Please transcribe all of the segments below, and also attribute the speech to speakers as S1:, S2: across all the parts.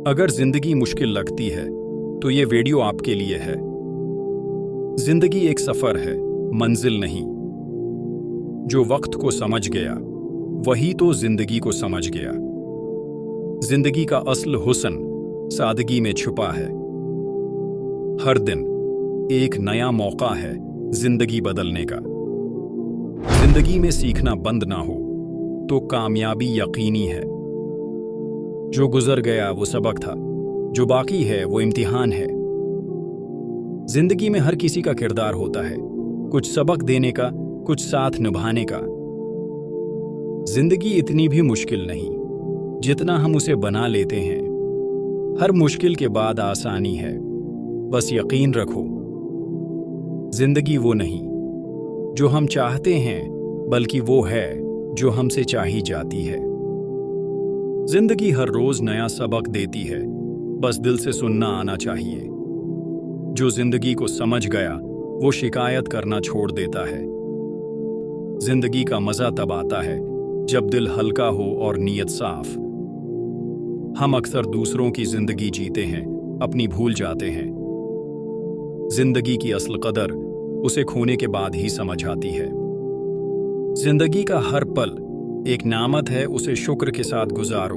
S1: अगर जिंदगी मुश्किल लगती है तो ये वीडियो आपके लिए है। जिंदगी एक सफर है, मंजिल नहीं। जो वक्त को समझ गया वही तो जिंदगी को समझ गया। जिंदगी का असल हुस्न सादगी में छुपा है। हर दिन एक नया मौका है जिंदगी बदलने का। जिंदगी में सीखना बंद ना हो तो कामयाबी यकीनी है। जो गुजर गया वो सबक था, जो बाकी है वो इम्तिहान है। जिंदगी में हर किसी का किरदार होता है, कुछ सबक देने का, कुछ साथ निभाने का। जिंदगी इतनी भी मुश्किल नहीं जितना हम उसे बना लेते हैं। हर मुश्किल के बाद आसानी है, बस यकीन रखो। जिंदगी वो नहीं जो हम चाहते हैं, बल्कि वो है जो हमसे चाही जाती है। जिंदगी हर रोज नया सबक देती है, बस दिल से सुनना आना चाहिए। जो जिंदगी को समझ गया वो शिकायत करना छोड़ देता है। जिंदगी का मजा तब आता है जब दिल हल्का हो और नीयत साफ। हम अक्सर दूसरों की जिंदगी जीते हैं, अपनी भूल जाते हैं। जिंदगी की असल कदर उसे खोने के बाद ही समझ आती है। जिंदगी का हर पल एक नामत है, उसे शुक्र के साथ गुजारो।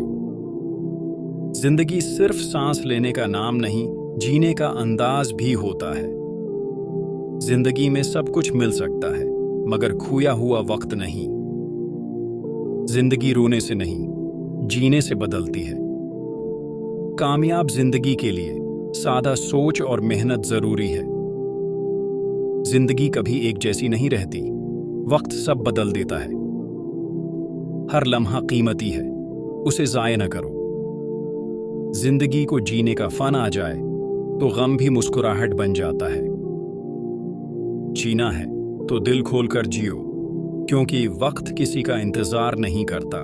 S1: जिंदगी सिर्फ सांस लेने का नाम नहीं, जीने का अंदाज भी होता है। जिंदगी में सब कुछ मिल सकता है, मगर खोया हुआ वक्त नहीं। जिंदगी रोने से नहीं, जीने से बदलती है। कामयाब जिंदगी के लिए सादा सोच और मेहनत जरूरी है। जिंदगी कभी एक जैसी नहीं रहती, वक्त सब बदल देता है। हर लम्हा कीमती है, उसे ज़ाया न करो। जिंदगी को जीने का फन आ जाए तो गम भी मुस्कुराहट बन जाता है। जीना है तो दिल खोलकर जियो, क्योंकि वक्त किसी का इंतजार नहीं करता।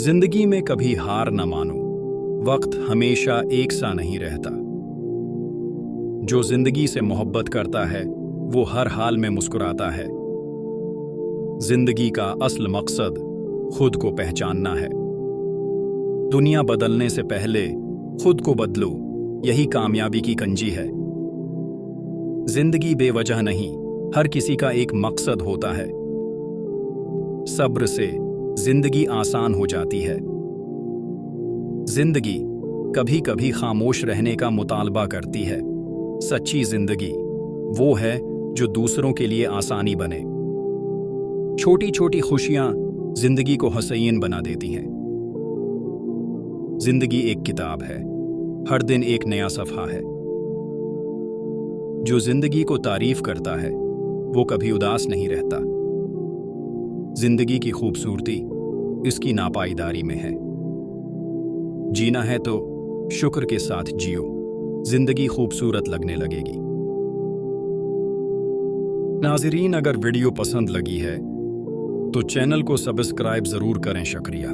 S1: जिंदगी में कभी हार न मानो, वक्त हमेशा एक सा नहीं रहता। जो जिंदगी से मोहब्बत करता है वो हर हाल में मुस्कुराता है। जिंदगी का असल मकसद खुद को पहचानना है। दुनिया बदलने से पहले खुद को बदलो, यही कामयाबी की कंजी है। जिंदगी बेवजह नहीं, हर किसी का एक मकसद होता है। सब्र से जिंदगी आसान हो जाती है। जिंदगी कभी कभी खामोश रहने का मुतालबा करती है। सच्ची जिंदगी वो है जो दूसरों के लिए आसानी बने। छोटी छोटी खुशियां जिंदगी को हसीन बना देती हैं। जिंदगी एक किताब है, हर दिन एक नया सफ़हा है। जो जिंदगी को तारीफ करता है वो कभी उदास नहीं रहता। जिंदगी की खूबसूरती इसकी नापाईदारी में है। जीना है तो शुक्र के साथ जियो, जिंदगी खूबसूरत लगने लगेगी। नाज़रीन, अगर वीडियो पसंद लगी है तो चैनल को सब्सक्राइब जरूर करें। शुक्रिया।